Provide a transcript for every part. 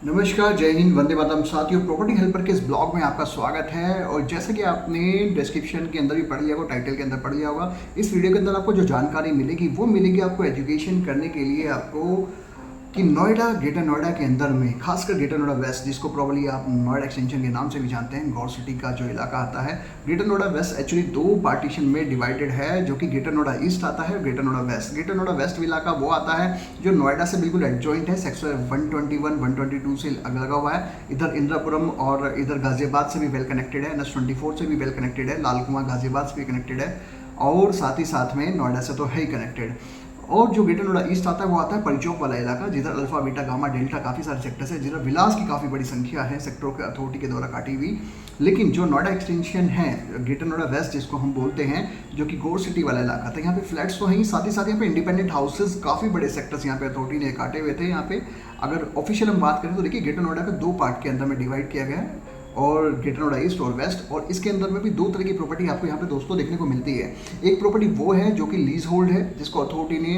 नमस्कार, जय हिंद, वंदे मातरम। साथियों, प्रॉपर्टी हेल्पर के इस ब्लॉग में आपका स्वागत है। और जैसे कि आपने डिस्क्रिप्शन के अंदर भी पढ़ लिया होगा, टाइटल के अंदर पढ़ लिया होगा, इस वीडियो के अंदर आपको जो जानकारी मिलेगी वो मिलेगी आपको एजुकेशन करने के लिए आपको कि नोएडा, ग्रेटर नोएडा के अंदर में, खासकर ग्रेटर नोएडा वेस्ट, जिसको प्रॉब्ली आप नोएडा एक्सटेंशन के नाम से भी जानते हैं, गौर सिटी का जो इलाका आता है। ग्रेटर नोएडा वेस्ट एक्चुअली दो पार्टीशन में डिवाइडेड है, जो कि ग्रेटर नोएडा ईस्ट आता है और greater Noida west. Greater Noida west इलाका वो आता है जो नोएडा से बिल्कुल एडजॉइंट है, सेक्टर 121, 122 से लगा हुआ है। इधर इंदिरापुरम और इधर गाजियाबाद से भी वेल कनेक्टेड है, NH24 से भी वेल कनेक्टेड है, लाल कुआं गाजियाबाद से भी कनेक्टेड है, और साथ ही साथ में नोएडा से तो है ही कनेक्टेड। और जो ग्रेटर नोएडा ईस्ट आता है वो आता है परिचौक वाला इलाका, जिधर अल्फा, बीटा, गामा, डेल्टा काफ़ी सारे सेक्टर्स है, जिधर विलास की काफ़ी बड़ी संख्या है सेक्टरों के अथॉरिटी के द्वारा काटी हुई। लेकिन जो नोएडा एक्सटेंशन है, ग्रेटर नोएडा वेस्ट जिसको हम बोलते हैं, जो कि गौर सिटी वाला इलाका था, यहाँ पे फ्लैट्स तो हैं ही, साथ ही साथ यहाँ पे इंडिपेंडेंट हाउसेज काफ़ी बड़े सेक्टर्स यहाँ पे अथॉरिटी ने काटे हुए थे। यहाँ पे अगर ऑफिशियल हम बात करें तो देखिए, ग्रेटर नोएडा को दो पार्ट के अंदर में डिवाइड किया गया है, और ग्रेटर नोएडा ईस्ट और वेस्ट। और इसके अंदर में भी दो तरह की प्रॉपर्टी आपको यहाँ पे दोस्तों देखने को मिलती है। एक प्रॉपर्टी वो है जो कि लीज होल्ड है, जिसको अथॉरिटी ने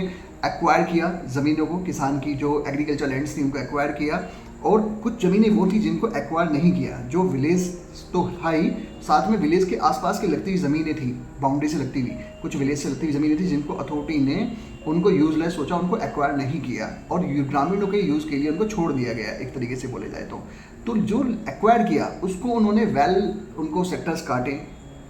एक्वायर किया, ज़मीनों को, किसान की जो एग्रीकल्चर लैंड्स थी उनको एक्वायर किया। और कुछ ज़मीनें वो थी जिनको एक्वायर नहीं किया, जो विलेज तो हाई, साथ में विलेज के आसपास की लगती हुई ज़मीनें थी, बाउंड्री से लगती हुई कुछ विलेज से लगती हुई ज़मीनें थी, जिनको अथॉरिटी ने उनको यूजलेस सोचा, उनको एक्वायर नहीं किया और ग्रामीणों के यूज़ के लिए उनको छोड़ दिया गया, एक तरीके से बोले जाए तो जो एक्वायर किया उसको उन्होंने उनको सेक्टर्स काटे,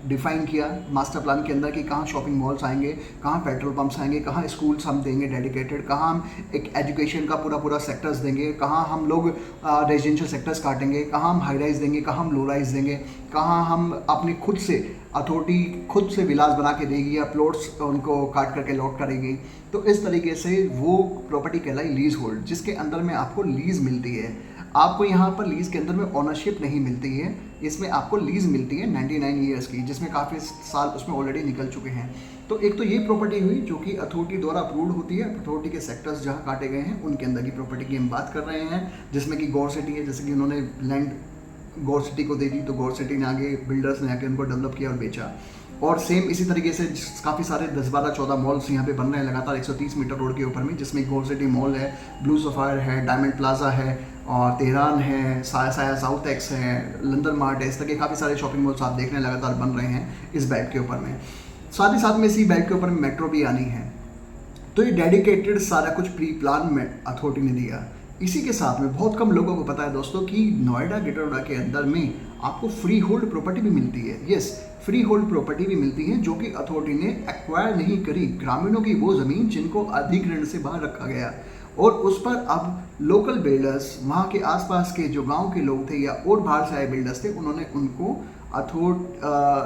डिफाइन किया मास्टर प्लान के अंदर कि कहाँ शॉपिंग मॉल्स आएंगे, कहाँ पेट्रोल पंप्स आएंगे, कहाँ स्कूल्स हम देंगे डेडिकेटेड, कहाँ हम एक एजुकेशन का पूरा सेक्टर्स देंगे, कहाँ हम लोग रेजिडेंशियल सेक्टर्स काटेंगे, कहाँ हम हाई राइज देंगे, कहाँ हम लो राइज देंगे, कहाँ हम अपनी खुद से अथॉरिटी खुद से विलास बना के देगी या प्लॉट्स उनको काट करके लॉट करेगी। तो इस तरीके से वो प्रॉपर्टी कहलाई लीज होल्ड, जिसके अंदर में आपको लीज मिलती है। आपको यहाँ पर लीज के अंदर में ओनरशिप नहीं मिलती है, इसमें आपको लीज मिलती है 99 ईयर्स की, जिसमें काफ़ी साल उसमें ऑलरेडी निकल चुके हैं। तो एक तो ये प्रॉपर्टी हुई जो कि अथॉरिटी द्वारा अप्रूव्ड होती है, अथॉरिटी के सेक्टर्स जहाँ काटे गए हैं उनके अंदर की प्रॉपर्टी की हम बात कर रहे हैं, जिसमें कि गौर सिटी है। जैसे कि उन्होंने लैंड गौर सिटी को दे दी, तो गौर सिटी ने आगे बिल्डर्स ने आके उनको डेवलप किया और बेचा। और सेम इसी तरीके से काफ़ी सारे 10, 12, 14 मॉल्स यहाँ पे बन रहे हैं लगातार 130 मीटर रोड के ऊपर में, जिसमें गौर सिटी मॉल है, ब्लू सफायर है, डायमंड प्लाजा है, और तेहरान है, साया साउथ एक्स है, लंदन मार्ट है। इस तरह के काफ़ी सारे शॉपिंग मॉल्स आप देख रहे हैं लगातार बन रहे हैं इस बेल्ट के ऊपर में। साथ ही साथ में इसी बेल्ट के ऊपर में मेट्रो भी आनी है। तो ये डेडिकेटेड सारा कुछ प्री प्लान में अथॉरिटी ने दिया। इसी के साथ में बहुत कम लोगों को पता है दोस्तों कि नोएडा, ग्रेटर नोएडा के अंदर में आपको फ्री होल्ड प्रॉपर्टी भी मिलती है। यस, फ्री होल्ड प्रॉपर्टी भी मिलती है, जो कि अथॉरिटी ने एक्वायर नहीं करी, ग्रामीणों की वो ज़मीन जिनको अधिग्रहण से बाहर रखा गया, और उस पर अब लोकल बिल्डर्स, वहाँ के आसपास के जो गांव के लोग थे या और बाहर से आए बिल्डर्स थे, उन्होंने उनको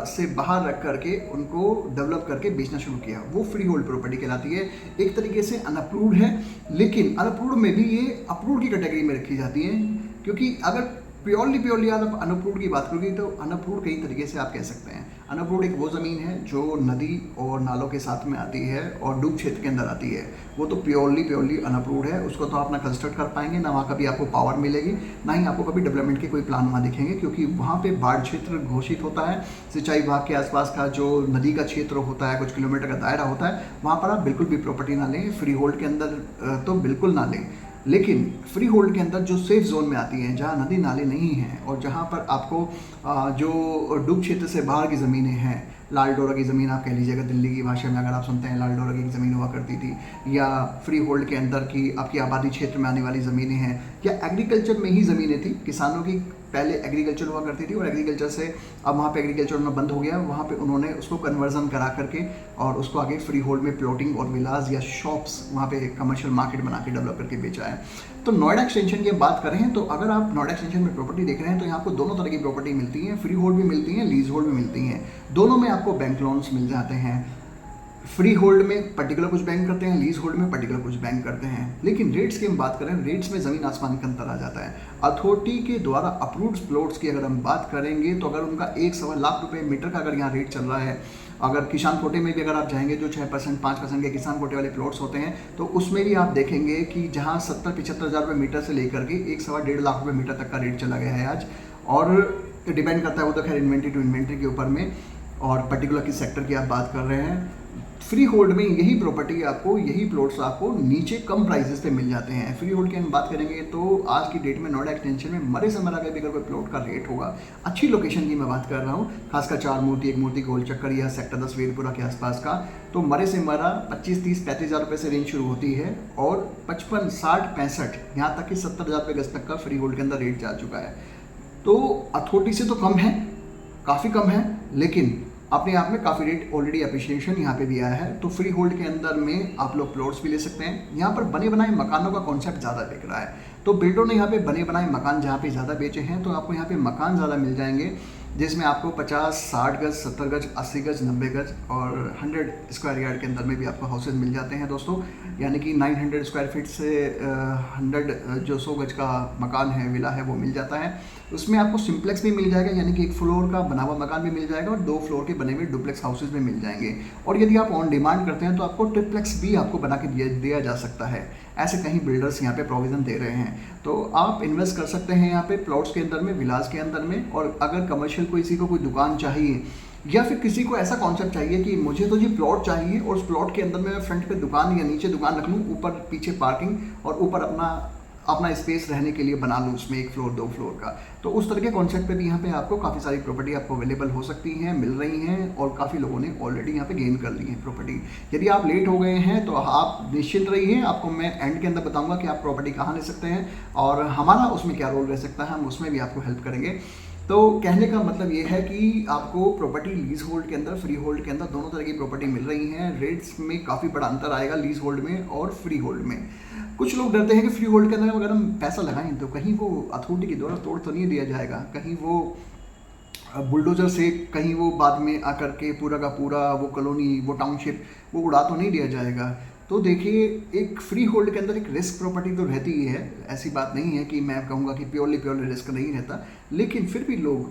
से बाहर रख करके उनको डेवलप करके बेचना शुरू किया। वो फ्री होल्ड प्रॉपर्टी कहलाती है। एक तरीके से अनअप्रूव्ड है, लेकिन अनअप्रूव्ड में भी ये अप्रूव्ड की कैटेगरी में रखी जाती है, क्योंकि अगर प्योरली आप अनअप्रूव्ड की बात करोगे तो अनअप्रूव्ड कई तरीके से आप कह सकते हैं। अनअप्रूव्ड एक वो ज़मीन है जो नदी और नालों के साथ में आती है और डूब क्षेत्र के अंदर आती है, वो तो प्योरली अनअप्रूव्ड है। उसको तो आप ना कंस्ट्रक्ट कर पाएंगे, ना वहाँ कभी आपको पावर मिलेगी, ना ही आपको कभी डेवलपमेंट के कोई प्लान वहाँ दिखेंगे, क्योंकि वहाँ पे बाढ़ क्षेत्र घोषित होता है। सिंचाई विभाग के आसपास का जो नदी का क्षेत्र होता है, कुछ किलोमीटर का दायरा होता है, वहाँ पर आप बिल्कुल भी प्रॉपर्टी ना लें। फ्री होल्ड के अंदर तो बिल्कुल ना लें, लेकिन फ्री होल्ड के अंदर जो सेफ जोन में आती हैं, जहाँ नदी नाले नहीं हैं और जहाँ पर आपको जो डूब क्षेत्र से बाहर की ज़मीनें हैं, लाल डोरा की ज़मीन आप कह लीजिएगा, दिल्ली की भाषा में अगर आप सुनते हैं, लाल डोरा की ज़मीन हुआ करती थी, या फ्री होल्ड के अंदर की आपकी आबादी क्षेत्र में आने वाली ज़मीनें हैं, या एग्रीकल्चर में ही ज़मीनें थी, किसानों की पहले एग्रीकल्चर हुआ करती थी और एग्रीकल्चर से अब वहाँ पे एग्रीकल्चर होना बंद हो गया, वहाँ पे उन्होंने उसको कन्वर्जन करा करके और उसको आगे फ्री होल्ड में प्लॉटिंग और विलास या शॉप्स, वहाँ पे कमर्शियल मार्केट बना के डेवलप करके बेचा है। तो नोएडा एक्सटेंशन की बात कर रहे हैं, तो अगर आप नोएडा एक्सटेंशन में प्रॉपर्टी देख रहे हैं तो यहाँ आपको दोनों तरह की प्रॉपर्टी मिलती है, फ्री होल्ड भी मिलती है, लीज होल्ड भी मिलती हैं। दोनों में आपको बैंक लोन्स मिल जाते हैं। फ्री होल्ड में पर्टिकुलर कुछ बैंक करते हैं, लीज होल्ड में पर्टिकुलर कुछ बैंक करते हैं। लेकिन रेट्स की हम बात करें, रेट्स में ज़मीन आसमान का अंतर आ जाता है। अथॉरिटी के द्वारा अप्रूव्ड प्लॉट्स की अगर हम बात करेंगे तो अगर उनका 1-1.25 लाख रुपए मीटर का अगर यहाँ रेट चल रहा है, अगर किसान कोटे में भी अगर आप जाएंगे, जो 6%, 5% के किसान कोटे वाले प्लॉट्स होते हैं, तो उसमें भी आप देखेंगे कि जहाँ 70-75 हज़ार रुपये मीटर से लेकर के 1-1.25 लाख रुपये मीटर तक का रेट चला गया है आज। और डिपेंड करता है वो तो खैर इन्वेंट्री टू इन्वेंट्री के ऊपर में, और पर्टिकुलर किस सेक्टर की आप बात कर रहे हैं। फ्री होल्ड में यही प्रॉपर्टी आपको, यही प्लॉट्स आपको नीचे कम प्राइसेस पे मिल जाते हैं। फ्री होल्ड की हम बात करेंगे तो आज की डेट में नोएडा एक्सटेंशन में मरे से मरा भी अगर कोई प्लॉट का रेट होगा, अच्छी लोकेशन की मैं बात कर रहा हूँ, खासकर 4 मूर्ति, 1 मूर्ति, गोल चक्कर या सेक्टर 10 वीरपुरा के आसपास का, तो मरे से मरा 25, 30, 35 हज़ार रुपये से रेंज शुरू होती है और 55, 60, 65 यहाँ तक कि 70 हज़ार रुपये गज तक का फ्री होल्ड के अंदर रेट जा चुका है। तो अथॉरिटी से तो कम है, काफ़ी कम है, लेकिन अपने आप में काफ़ी रेट ऑलरेडी अप्रिशिएशन यहाँ पे भी आया है। तो फ्री होल्ड के अंदर में आप लोग प्लॉट्स भी ले सकते हैं। यहाँ पर बने बनाए मकानों का कॉन्सेप्ट ज़्यादा बिक रहा है, तो बिल्डरों ने यहाँ पे बने बनाए मकान जहाँ पे ज़्यादा बेचे हैं, तो आपको यहाँ पे मकान ज़्यादा मिल जाएंगे जिसमें आपको 50, 60 गज, 70 गज, 80 गज, 90 गज और 100 स्क्वायर यार्ड के अंदर में भी आपको हाउसेज मिल जाते हैं दोस्तों। यानी कि 900 स्क्वायर फीट से 100 जो 100 गज का मकान है, विला है, वो मिल जाता है। उसमें आपको सिंप्लेक्स भी मिल जाएगा, यानी कि 1 फ्लोर का बना हुआ मकान भी मिल जाएगा और 2 फ्लोर के बने हुए डुप्लेक्स हाउसेज भी मिल जाएंगे। और यदि आप ऑन डिमांड करते हैं तो आपको ट्रिप्लेक्स भी आपको बना के दिया जा सकता है। ऐसे कहीं बिल्डर्स यहाँ पे प्रोविज़न दे रहे हैं, तो आप इन्वेस्ट कर सकते हैं यहाँ पे प्लॉट्स के अंदर में, विलास के अंदर में। और अगर कमर्शियल किसी को कोई दुकान चाहिए या फिर किसी को ऐसा कॉन्सेप्ट चाहिए कि मुझे तो जी प्लॉट चाहिए और उस प्लॉट के अंदर में मैं फ्रंट पे दुकान या नीचे दुकान रख लूँ, ऊपर पीछे पार्किंग और ऊपर अपना स्पेस रहने के लिए बना लूँ उसमें 1 फ्लोर 2 फ्लोर का, तो उस तरह के कॉन्सेप्ट पे भी यहाँ पे आपको काफ़ी सारी प्रॉपर्टी आपको अवेलेबल हो सकती हैं, मिल रही हैं और काफ़ी लोगों ने ऑलरेडी यहाँ पे गेन कर ली है प्रॉपर्टी। यदि आप लेट हो गए हैं तो आप निश्चिंत रहिए, आपको मैं एंड के अंदर बताऊँगा कि आप प्रॉपर्टी कहाँ ले सकते हैं और हमारा उसमें क्या रोल रह सकता है, हम उसमें भी आपको हेल्प करेंगे। तो कहने का मतलब ये है कि आपको प्रॉपर्टी लीज होल्ड के अंदर, फ्री होल्ड के अंदर दोनों तरह की प्रॉपर्टी मिल रही हैं। रेट्स में काफ़ी बड़ा अंतर आएगा लीज होल्ड में और फ्री होल्ड में। कुछ लोग डरते हैं कि फ्री होल्ड के अंदर अगर हम पैसा लगाएं तो कहीं वो अथॉरिटी के द्वारा तोड़ तो नहीं दिया जाएगा, कहीं वो बुलडोजर से कहीं वो बाद में आकर के पूरा का पूरा वो कॉलोनी, वो टाउनशिप वो उड़ा तो नहीं दिया जाएगा। तो देखिए, एक फ्री होल्ड के अंदर एक रिस्क प्रॉपर्टी तो रहती ही है, ऐसी बात नहीं है कि मैं कहूँगा कि प्योरली रिस्क नहीं रहता, लेकिन फिर भी लोग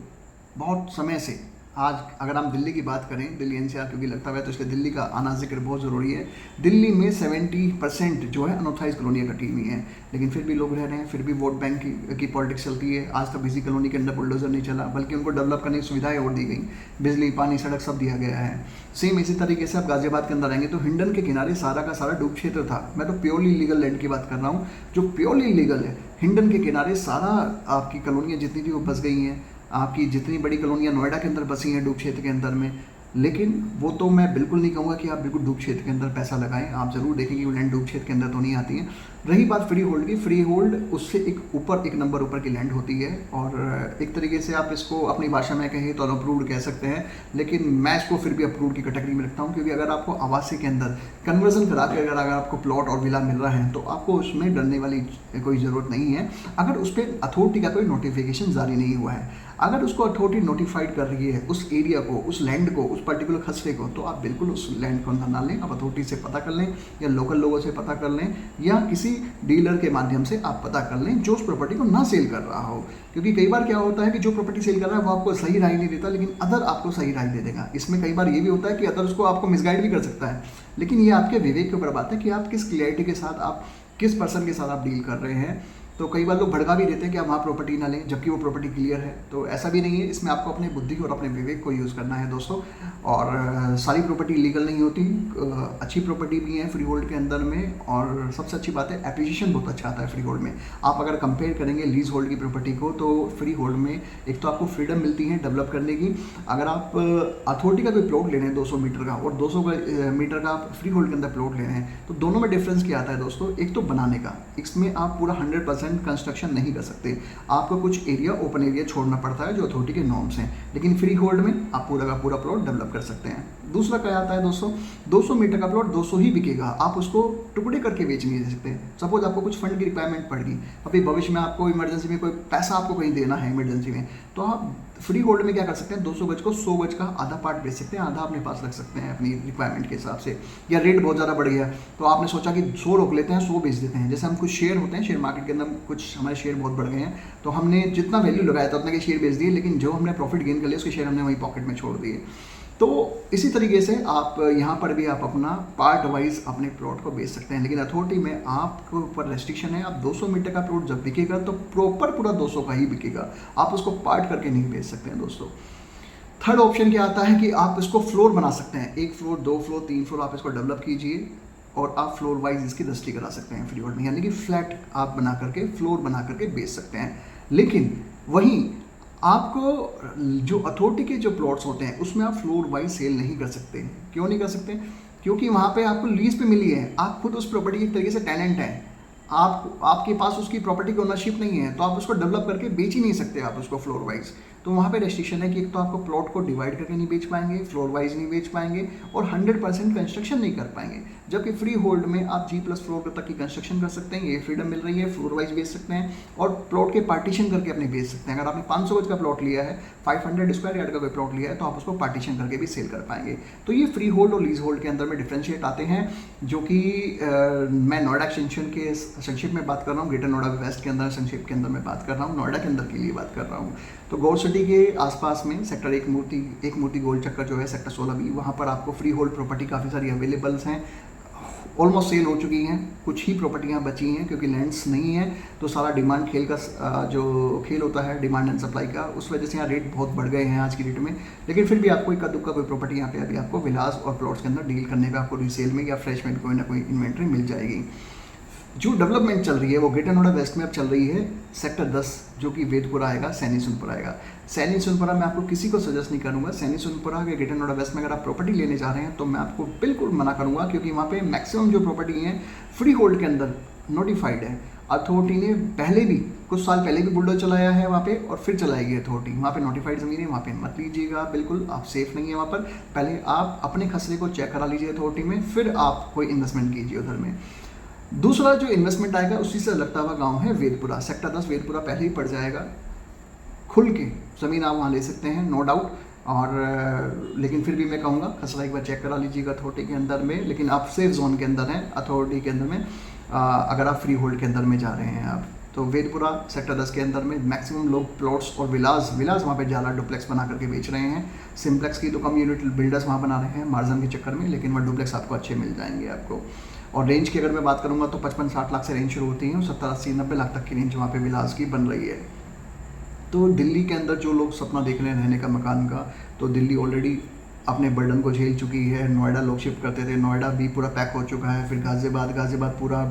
बहुत समय से, आज अगर हम दिल्ली की बात करें, दिल्ली एनसीआर क्योंकि लगता है तो इसलिए दिल्ली का आना जिक्र बहुत ज़रूरी है। दिल्ली में 70% जो है अनऑथराइज कॉलोनियाँ कटी हुई हैं, लेकिन फिर भी लोग रह रहे हैं, फिर भी वोट बैंक की पॉलिटिक्स चलती है। आज तक किसी कॉलोनी के अंदर बुलडोजर नहीं चला, बल्कि उनको डेवलप करने की सुविधाएं और दी गई, बिजली, पानी, सड़क सब दिया गया है। सेम इसी तरीके से आप गाजियाबाद के अंदर आएंगे तो हिंडन के किनारे सारा का सारा डूब क्षेत्र था। मैं तो प्योरली लीगल लैंड की बात कर रहा हूँ, जो प्योरली लीगल है। हिंडन के किनारे सारा आपकी कॉलोनियाँ जितनी थी वो बस गई हैं, आपकी जितनी बड़ी कॉलोनियाँ नोएडा के अंदर बसी हैं डूब क्षेत्र के अंदर में। लेकिन वो तो मैं बिल्कुल नहीं कहूँगा कि आप बिल्कुल डूब क्षेत्र के अंदर पैसा लगाएं, आप ज़रूर देखें कि वो लैंड डूब क्षेत्र के अंदर तो नहीं आती है। रही बात फ्री होल्ड की, फ्री होल्ड उससे एक नंबर ऊपर की लैंड होती है और एक तरीके से आप इसको अपनी भाषा में कहें तो अप्रूव्ड कह सकते हैं, लेकिन मैं इसको फिर भी अप्रूव्ड की कैटेगरी में रखता हूँ, क्योंकि अगर आपको आवासीय के अंदर कन्वर्जन करा कर अगर आपको प्लॉट और विला मिल रहा है तो आपको उसमें डरने वाली कोई ज़रूरत नहीं है। अगर उस पर अथॉरिटी का कोई नोटिफिकेशन जारी नहीं हुआ है, अगर उसको अथॉरिटी नोटिफाइड कर रही है उस एरिया को, उस लैंड को, उस पर्टिकुलर खसरे को, तो आप बिल्कुल उस लैंड को ना लें। आप अथॉरिटी से पता कर लें या लोकल लोगों से पता कर लें या किसी डीलर के माध्यम से आप पता कर लें जो उस प्रॉपर्टी को ना सेल कर रहा हो। क्योंकि कई बार क्या होता है कि जो प्रॉपर्टी सेल कर रहा है वो आपको सही राय नहीं देता, लेकिन अदर आपको सही राय दे देगा। इसमें कई बार ये भी होता है कि अदर उसको आपको मिसगाइड भी कर सकता है, लेकिन ये आपके विवेक के ऊपर बात है कि आप किस क्लियरिटी के साथ, आप किस पर्सन के साथ आप डील कर रहे हैं। तो कई बार लोग भड़का भी देते हैं कि आप वहाँ प्रॉपर्टी ना लें, जबकि वो प्रॉपर्टी क्लियर है। तो ऐसा भी नहीं है, इसमें आपको अपने बुद्धि और अपने विवेक को यूज़ करना है दोस्तों। और सारी प्रॉपर्टी लीगल नहीं होती, अच्छी प्रॉपर्टी भी है फ्री होल्ड के अंदर में। और सबसे अच्छी बात है, एप्रिसिएशन बहुत अच्छा आता है फ्री होल्ड में। आप अगर कंपेयर करेंगे लीज होल्ड की प्रॉपर्टी को, तो फ्री होल्ड में एक तो आपको फ्रीडम मिलती है डेवलप करने की। अगर आप अथॉरिटी का कोई प्लॉट ले रहे हैं 200 मीटर का और 200 मीटर का आप फ्री होल्ड के अंदर प्लॉट ले रहे हैं, तो दोनों में डिफरेंस क्या आता है दोस्तों? एक तो बनाने का, इसमें आप पूरा 100% कंस्ट्रक्शन नहीं कर सकते, आपको कुछ एरिया, ओपन एरिया छोड़ना पड़ता है जो अथॉरिटी के नॉर्म्स हैं। लेकिन फ्री होल्ड में आप पूरा का पूरा प्लॉट डेवलप कर सकते हैं। दूसरा क्या आता है दोस्तों, 200 मीटर का प्लॉट 200 ही बिकेगा, आप उसको टुकड़े करके बेच नहीं दे सकते। सपोज आपको कुछ फंड की रिक्वायरमेंट पड़ गई, अभी भविष्य में आपको इमरजेंसी में कोई पैसा आपको कहीं देना है इमरजेंसी में, तो आप फ्री होल्ड में क्या कर सकते हैं, 200 गज को 100 गज का आधा पार्ट बेच सकते हैं, आधा अपने पास रख सकते हैं अपनी रिक्वायरमेंट के हिसाब से। या रेट बहुत ज़्यादा बढ़ गया तो आपने सोचा कि 100 रोक लेते हैं, 100 बेच देते हैं। जैसे हम कुछ शेयर होते हैं शेयर मार्केट के अंदर, कुछ हमारे शेयर बहुत बढ़ गए हैं तो हमने जितना वैल्यू लगाया था उतना के शेयर बेच दिए, लेकिन जो हमने प्रॉफिट गेन कर लिया उसके शेयर हमने वही पॉकेट में छोड़ दिए। तो इसी तरीके से आप यहाँ पर भी आप अपना पार्ट वाइज अपने प्लॉट को बेच सकते हैं। लेकिन अथॉरिटी में आपके ऊपर रेस्ट्रिक्शन है, आप 200 मीटर का प्लॉट जब बिकेगा तो प्रॉपर पूरा 200 का ही बिकेगा, आप उसको पार्ट करके नहीं बेच सकते हैं दोस्तों। थर्ड ऑप्शन क्या आता है कि आप इसको फ्लोर बना सकते हैं, 1 फ्लोर 2 फ्लोर 3 फ्लोर आप इसको डेवलप कीजिए और आप फ्लोर वाइज इसकी रजिस्ट्री करा सकते हैं फ्री होल्ड में, यानी कि फ्लैट आप बना करके फ्लोर बना करके बेच सकते हैं। लेकिन वहीं आपको जो अथॉरिटी के जो प्लॉट्स होते हैं उसमें आप फ्लोर वाइज सेल नहीं कर सकते। क्यों नहीं कर सकते? क्योंकि वहाँ पे आपको लीज पे मिली है, आप खुद उस प्रॉपर्टी की एक तरीके से टेनेंट हैं, आपके पास उसकी प्रॉपर्टी की ओनरशिप नहीं है, तो आप उसको डेवलप करके बेच ही नहीं सकते आप उसको फ्लोर वाइज। तो वहाँ पे रेस्ट्रिक्शन है कि एक तो आपको प्लॉट को डिवाइड करके नहीं बेच पाएंगे, फ्लोर वाइज नहीं बेच पाएंगे और 100% कंस्ट्रक्शन नहीं कर पाएंगे। जबकि फ्री होल्ड में आप G+ फ्लोर तक की कंस्ट्रक्शन कर सकते हैं, ये फ्रीडम मिल रही है, फ्लोर वाइज बेच सकते हैं और प्लॉट के पार्टीशन करके अपने बेच सकते हैं। अगर आपने 500 गज का प्लॉट लिया है, 500 स्क्वायर यार्ड का कोई प्लॉट लिया है, तो आप उसको पार्टीशन करके भी सेल कर पाएंगे। तो ये फ्री होल्ड और लीज होल्ड के अंदर में डिफ्रेंशिएट आते हैं, जो कि मैं नोएडा एक्सटेंशन के संक्षिप्त में बात कर रहा हूँ, ग्रेटर नोएडा वेस्ट के अंदर संक्षिप्त के अंदर मैं बात कर रहा हूँ, नोएडा के अंदर के लिए बात कर रहा हूँ। तो गौर सिटी के आसपास में सेक्टर एक मूर्ति गोल चक्कर जो है सेक्टर 16B, वहाँ पर आपको फ्री होल्ड प्रॉपर्टी काफ़ी सारी अवेलेबल्स हैं, ऑलमोस्ट सेल हो चुकी हैं, कुछ ही प्रॉपर्टियाँ बची हैं क्योंकि लैंड्स नहीं है। तो सारा डिमांड खेल का जो खेल होता है डिमांड एंड सप्लाई का, उस वजह से यहाँ रेट बहुत बढ़ गए हैं आज की डेट में। लेकिन फिर भी आपको इक्का दुक्का कोई प्रॉपर्टी यहाँ पे अभी आपको विलास और प्लॉट्स के अंदर डील करने पे आपको रीसेल में या फ्रेश में कोई ना कोई इन्वेंट्री मिल जाएगी। जो डेवलपमेंट चल रही है वो ग्रेटर नोएडा वेस्ट में अब चल रही है सेक्टर 10, जो कि वेदपुरा आएगा, सैनी सुनपुरा आएगा। सैनी सुनपुरा मैं आपको किसी को सजेस्ट नहीं करूंगा। सैनी सुनपुरा के ग्रेटर नोएडा वेस्ट में अगर आप प्रॉपर्टी लेने जा रहे हैं तो मैं आपको बिल्कुल मना करूंगा, क्योंकि वहाँ पे मैक्सिमम जो प्रॉपर्टी हैं फ्री होल्ड के अंदर नोटिफाइड है। अथॉरिटी ने पहले भी कुछ साल पहले भी बुलडोजर चलाया है वहाँ पे और फिर चलाएगी अथॉरिटी। वहाँ पे नोटिफाइड ज़मीन है, वहाँ पे मत लीजिएगा, बिल्कुल आप सेफ नहीं है वहाँ पर। पहले आप अपने खसरे को चेक करा लीजिए अथॉरिटी में, फिर आप कोई इन्वेस्टमेंट कीजिए उधर में। दूसरा जो इन्वेस्टमेंट आएगा उसी से लगता हुआ गांव है वेदपुरा, सेक्टर 10 वेदपुरा पहले ही पड़ जाएगा। खुल के ज़मीन आप वहाँ ले सकते हैं, नो डाउट। और लेकिन फिर भी मैं कहूँगा खसरा एक बार चेक करा लीजिएगा अथॉरिटी के अंदर में, लेकिन आप सेफ जोन के अंदर हैं अथॉरिटी के अंदर में। अगर आप फ्री होल्ड के अंदर में जा रहे हैं आप, तो वेदपुरा सेक्टर 10 के अंदर में मैक्सिमम लोग प्लॉट्स और विलास वहाँ पे ज़्यादा डुप्लेक्स बना करके बेच रहे हैं। सिम्प्लेक्स की तो कम यूनिट बिल्डर्स वहाँ बना रहे हैं मार्जिन के चक्कर में, लेकिन वह डुप्लेक्स आपको अच्छे मिल जाएंगे आपको। और रेंज की अगर मैं बात करूँगा तो 55-60 लाख से रेंज शुरू होती है, 70-80-90 लाख तक की रेंज वहाँ पे विलास की बन रही है। तो दिल्ली के अंदर जो लोग सपना देख रहे हैं रहने का मकान का, तो दिल्ली ऑलरेडी अपने बर्डन को झेल चुकी है। नोएडा लोग शिफ्ट करते थे, नोएडा भी पूरा पैक हो चुका है। फिर गाज़ियाबाद पूरा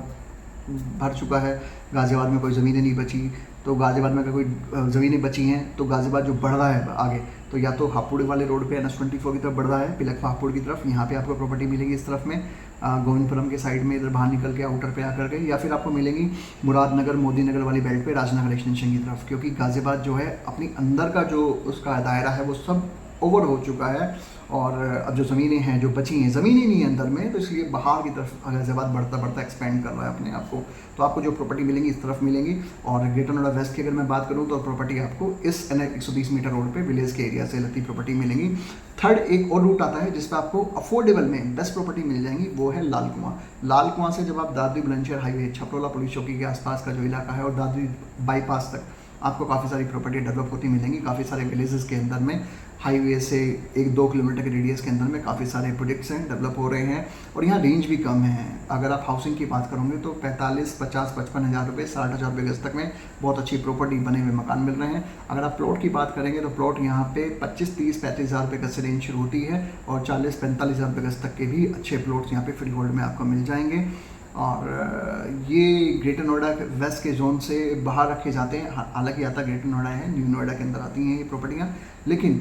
भर चुका है, गाज़ियाबाद में कोई ज़मीनें नहीं बची। तो गाज़ियाबाद में अगर कोई ज़मीनें बची हैं तो गाज़ियाबाद जो बढ़ रहा है आगे, तो या तो हापुड़ वाले रोड पे NH24 की तरफ बढ़ रहा है, पिलखवा हापुड़ की तरफ, यहाँ पे आपको प्रॉपर्टी मिलेगी इस तरफ में, गोविंदपुरम के साइड में इधर बाहर निकल के आउटर पे आकर के, या फिर आपको मिलेंगी मुरादनगर मोदी नगर वाली बेल्ट पे राजनगर एक्सटेंशन की तरफ। क्योंकि गाज़ियाबाद जो है अपनी अंदर का जो उसका दायरा है वो सब ओवर हो चुका है, और अब जो ज़मीनें हैं जो बची हैं, ज़मीन ही नहीं है अंदर में, तो इसलिए बाहर की तरफ गाज़ियाबाद बढ़ता एक्सपेंड कर रहा है अपने आप को। तो आपको जो प्रॉपर्टी मिलेंगी इस तरफ मिलेंगी। और ग्रेटर नोएडा वेस्ट की अगर मैं बात करूँ तो प्रॉपर्टी आपको इस NH 120 मीटर रोड पे विलेज के एरिया से लगती प्रॉपर्टी मिलेंगी। थर्ड एक और रूट आता है जिस पर आपको अफोर्डेबल में बेस्ट प्रॉपर्टी मिल जाएंगी, वो है लाल कुआं। लाल कुआं से जब आप दादरी बुलंदशहर हाईवे छपरोला पुलिस चौकी के आसपास का जो इलाका है और दादरी बाईपास तक आपको काफ़ी सारी प्रॉपर्टी डेवलप होती मिलेंगी। काफ़ी सारे विलेजेस के अंदर में हाईवे से 1-2 किलोमीटर के रेडियस के अंदर में काफ़ी सारे प्रोजेक्ट्स हैं, डेवलप हो रहे हैं। और यहाँ रेंज भी कम है। अगर आप हाउसिंग की बात करोगे तो 45, 50, 55 हज़ार रुपये, 60 हज़ार रुपये गज तक में बहुत अच्छी प्रॉपर्टी बने हुए मकान मिल रहे हैं। अगर आप प्लॉट की बात करेंगे तो प्लॉट यहाँ पे 25, 30, 35 हज़ार रुपये गज से रेंज शुरू होती है, और 40, 45 हज़ार रुपये गज तक के भी अच्छे प्लॉट्स यहाँ पे फ्री होल्ड में आपको मिल जाएंगे। और ये ग्रेटर नोएडा वेस्ट के जोन से बाहर रखे जाते हैं। हालांकि आता ग्रेटर नोएडा है, न्यू नोएडा के अंदर आती हैं ये प्रॉपर्टियाँ, लेकिन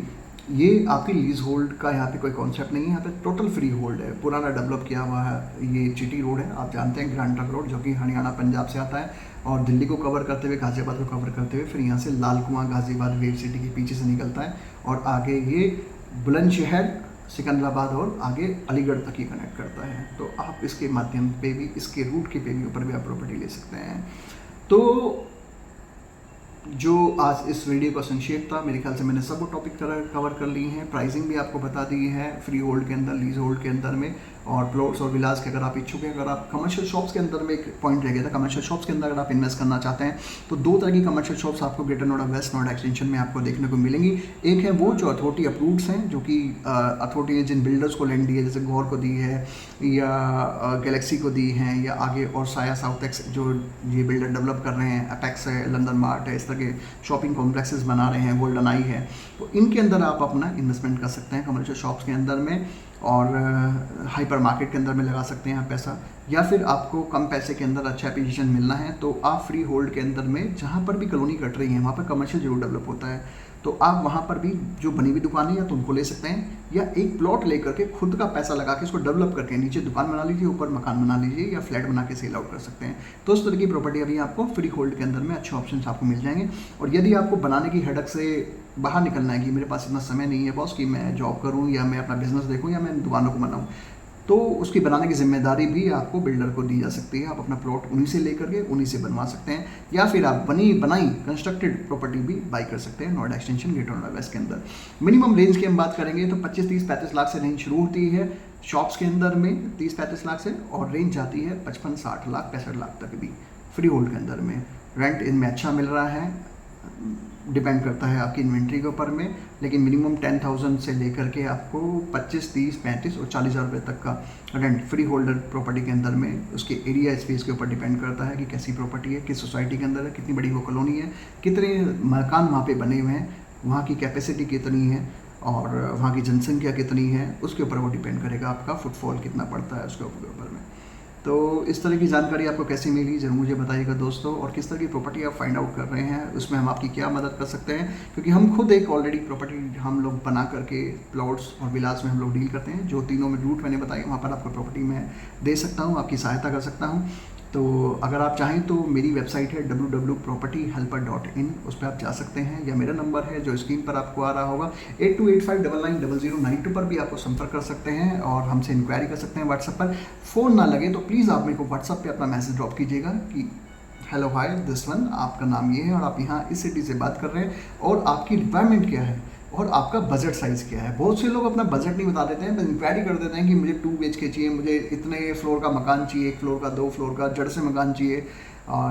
ये आपकी लीज होल्ड का यहाँ पे कोई कॉन्सेप्ट नहीं है। यहाँ पे टोटल फ्री होल्ड है, पुराना डेवलप किया हुआ है। ये GT रोड है, आप जानते हैं, ग्रैंड ट्रंक रोड, जो कि हरियाणा पंजाब से आता है और दिल्ली को कवर करते हुए गाज़ियाबाद को कवर करते हुए फिर यहाँ से लाल कुआं गाज़ियाबाद वेव सिटी के पीछे से निकलता है और आगे ये बुलंदशहर, सिकंदराबाद और आगे अलीगढ़ तक ही कनेक्ट करता है। तो आप इसके माध्यम पे भी, इसके रूट के पे भी ऊपर भी आप प्रॉपर्टी ले सकते हैं। तो जो आज इस वीडियो का संक्षेप था, मेरे ख्याल से मैंने सब टॉपिक कवर कर ली हैं। प्राइसिंग भी आपको बता दी है फ्री होल्ड के अंदर, लीज होल्ड के अंदर में, और प्लॉट्स और विलास के अगर आप इच्छुक हैं, अगर आप कमर्शियल शॉप्स के अंदर में एक पॉइंट रह गया था, कमर्शियल शॉप्स के अंदर अगर आप इन्वेस्ट करना चाहते हैं तो दो तरह की कमर्शियल शॉप्स आपको greater Noida west Noida extension में आपको देखने को मिलेंगी। एक है वो जो अथॉरिटी अप्रूव्ड हैं, जो कि अथॉरिटी ने जिन बिल्डर्स को लैंड दी है, जैसे गौर को दी है या गैलेक्सी को दी हैं, या आगे और साया साउथ एक्स जो ये बिल्डर डेवलप कर रहे हैं, अपेक्स है, लंदन मार्ट है, इस तरह के शॉपिंग कॉम्प्लेक्सेस बना रहे हैं, गोल्डन आई है, तो इनके अंदर आप अपना इन्वेस्टमेंट कर सकते हैं कमर्शियल शॉप्स के अंदर में, और हाइपर मार्केट के अंदर में लगा सकते हैं आप पैसा। या फिर आपको कम पैसे के अंदर अच्छा एक्विजिशन मिलना है तो आप फ्री होल्ड के अंदर में जहाँ पर भी कॉलोनी कट रही है वहाँ पर कमर्शियल जरूर डेवलप होता है, तो आप वहाँ पर भी जो बनी हुई दुकान है या तो उनको ले सकते हैं, या एक प्लॉट लेकर के खुद का पैसा लगा के इसको डेवलप करके नीचे दुकान बना लीजिए, ऊपर मकान बना लीजिए, या फ्लैट बना के सेल आउट कर सकते हैं। तो इस तरह की प्रॉपर्टी अभी आपको फ्री होल्ड के अंदर में अच्छे ऑप्शन आपको मिल जाएंगे। और यदि आपको बनाने की हेडक से बाहर निकलना है कि मेरे पास इतना समय नहीं है बॉस कि मैं जॉब करूँ या मैं अपना बिजनेस देखूँ या मैं दुकानों को बनाऊँ, तो उसकी बनाने की जिम्मेदारी भी आपको बिल्डर को दी जा सकती है। आप अपना प्लॉट उन्हीं से लेकर के उन्हीं से बनवा सकते हैं, या फिर आप बनाई कंस्ट्रक्टेड प्रॉपर्टी भी बाई कर सकते हैं Noida extension greater Noida west के अंदर। मिनिमम रेंज की हम बात करेंगे तो 25, 30, 35 लाख से रेंज शुरू होती है शॉप्स के अंदर में 30, 35 लाख से, और रेंज जाती है 55, 60 लाख, 65 लाख तक भी फ्री होल्ड के अंदर में। रेंट इनमें अच्छा मिल रहा है, डिपेंड करता है आपकी इन्वेंट्री के ऊपर में, लेकिन मिनिमम 10,000 से लेकर के आपको 25, 30, 35 और 40,000 रुपये तक का रेंट फ्री होल्डर प्रॉपर्टी के अंदर में, उसके एरिया स्पेस के ऊपर डिपेंड करता है कि कैसी प्रॉपर्टी है, किस सोसाइटी के अंदर है, कितनी बड़ी वो कॉलोनी है, कितने मकान वहाँ पे बने हुए हैं, वहाँ की कैपेसिटी कितनी है और वहाँ की जनसंख्या कितनी है, उसके ऊपर वो डिपेंड करेगा आपका फुटफॉल कितना पड़ता है उसके ऊपर में। तो इस तरह की जानकारी आपको कैसी मिली ज़रूर मुझे बताइएगा दोस्तों, और किस तरह की प्रॉपर्टी आप फाइंड आउट कर रहे हैं, उसमें हम आपकी क्या मदद कर सकते हैं, क्योंकि हम खुद एक ऑलरेडी प्रॉपर्टी हम लोग बना करके प्लॉट्स और विलास में हम लोग डील करते हैं। जो तीनों में रूट मैंने बताई वहाँ पर आपको प्रॉपर्टी मैं दे सकता हूँ, आपकी सहायता कर सकता हूँ। तो अगर आप चाहें तो मेरी वेबसाइट है www.propertyhelper.in, उस पर आप जा सकते हैं, या मेरा नंबर है जो स्क्रीन पर आपको आ रहा होगा 8285990092 पर भी आपको संपर्क कर सकते हैं और हमसे इंक्वायरी कर सकते हैं व्हाट्सएप पर। फ़ोन ना लगे तो प्लीज़ आप मेरे को व्हाट्सएप पे अपना मैसेज ड्रॉप कीजिएगा कि हेलो हाय दिस वन, आपका नाम ये है और आप यहाँ इस सिटी से बात कर रहे हैं और आपकी रिक्वायरमेंट क्या है और आपका बजट साइज़ क्या है। बहुत से लोग अपना बजट नहीं बता देते हैं, बस इंक्वायरी कर देते हैं कि मुझे 2 BHK चाहिए, मुझे इतने फ्लोर का मकान चाहिए, 1 फ्लोर का, 2 फ्लोर का, जड़ से मकान चाहिए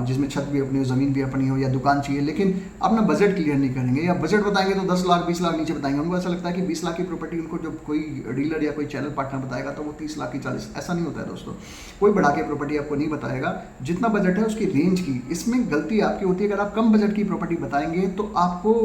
जिसमें छत भी अपनी हो, ज़मीन भी अपनी हो, या दुकान चाहिए, लेकिन अपना बजट क्लियर नहीं करेंगे, या बजट बताएंगे तो 10 लाख 20 लाख नीचे बताएंगे। उनको ऐसा लगता है कि 20 लाख की प्रॉपर्टी उनको जब कोई डीलर या कोई चैनल पार्टनर बताएगा तो वो 30 लाख की 40, ऐसा नहीं होता है दोस्तों। कोई बढ़ा के प्रॉपर्टी आपको नहीं बताएगा, जितना बजट है उसकी रेंज की। इसमें गलती आपकी होती है, अगर आप कम बजट की प्रॉपर्टी बताएंगे तो आपको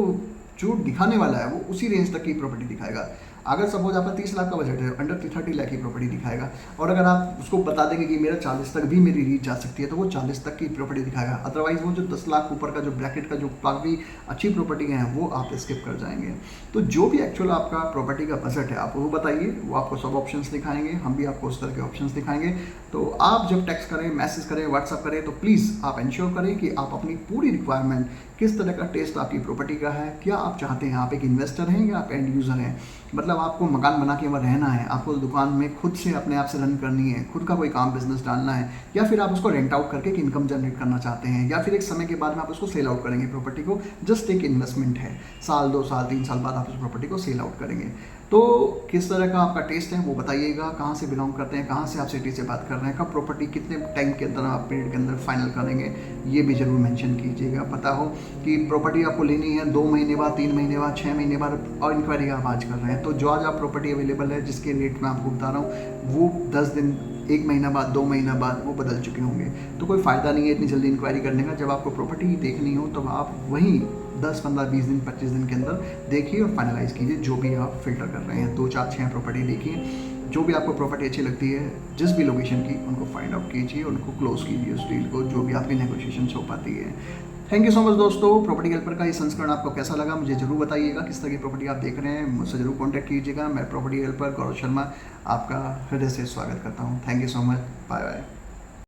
जो दिखाने वाला है वो उसी रेंज तक की प्रॉपर्टी दिखाएगा। अगर सपोज आपका 30 लाख का बजट है, अंडर 30 लाख की प्रॉपर्टी दिखाएगा, और अगर आप उसको बता देंगे कि मेरा 40 तक भी मेरी रीच जा सकती है तो वो 40 तक की प्रॉपर्टी दिखाएगा। अदरवाइज वो जो 10 लाख ऊपर का जो ब्रैकेट का जो काफ़ी अच्छी प्रॉपर्टी है वो आप स्किप कर जाएंगे। तो जो भी एक्चुअल आपका प्रॉपर्टी का बजट है आप वो बताइए, वो आपको सब ऑप्शंस दिखाएंगे, हम भी आपको उस तरह के ऑप्शंस दिखाएंगे। तो आप जब टेक्स्ट करें, मैसेज करें, व्हाट्सअप करें तो प्लीज़ आप इंश्योर करें कि आप अपनी पूरी रिक्वायरमेंट, किस तरह का टेस्ट आपकी प्रॉपर्टी का है, क्या आप चाहते हैं, आप एक इन्वेस्टर हैं या आप एंड यूज़र हैं, मतलब आपको मकान बना के वहाँ रहना है, आपको दुकान में खुद से अपने आप से रन करनी है, खुद का कोई काम बिजनेस डालना है, या फिर आप उसको रेंट आउट करके एक इनकम जनरेट करना चाहते हैं, या फिर एक समय के बाद में आप उसको सेल आउट करेंगे प्रॉपर्टी को, जस्ट एक इन्वेस्टमेंट है, साल 2 साल 3 साल बाद आप उस प्रॉपर्टी को सेल आउट करेंगे। तो किस तरह का आपका टेस्ट है वो बताइएगा, कहाँ से बिलोंग करते हैं, कहाँ से आप सिटी से बात कर रहे हैं, कब प्रॉपर्टी कितने टाइम के अंदर आप पीरियड के अंदर फाइनल करेंगे, ये भी जरूर मेंशन कीजिएगा। पता हो कि प्रॉपर्टी आपको लेनी है 2 महीने बाद, 3 महीने बाद, 6 महीने बाद, और इंक्वायरी आप आज कर रहे हैं, तो जो आज आप प्रॉपर्टी अवेलेबल है जिसके रेट में आपको बता रहा हूँ वो 10 दिन, 1 महीना बाद, 2 महीना बाद वो बदल चुके होंगे। तो कोई फ़ायदा नहीं है इतनी जल्दी इंक्वायरी करने का। जब आपको प्रॉपर्टी देखनी हो तो आप वहीं 10, 15, 20 दिन, 25 दिन के अंदर देखिए और फाइनलाइज़ कीजिए जो भी आप फिल्टर कर रहे हैं। 2, 4, 6 प्रॉपर्टी देखिए, जो भी आपको प्रॉपर्टी अच्छी लगती है जिस भी लोकेशन की, उनको फाइंड आउट कीजिए, उनको क्लोज कीजिए उस डील को, जो भी आपकी नेगोशिएशन हो पाती है। थैंक यू सो मच दोस्तों। प्रॉपर्टी हेल्पर का ये संस्करण आपको कैसा लगा मुझे जरूर बताइएगा। किस तरह की प्रॉपर्टी आप देख रहे हैं मुझसे जरूर कॉन्टैक्ट कीजिएगा। मैं प्रॉपर्टी हेल्पर गौरव शर्मा आपका हृदय से स्वागत करता हूँ। Thank you so much. Bye bye.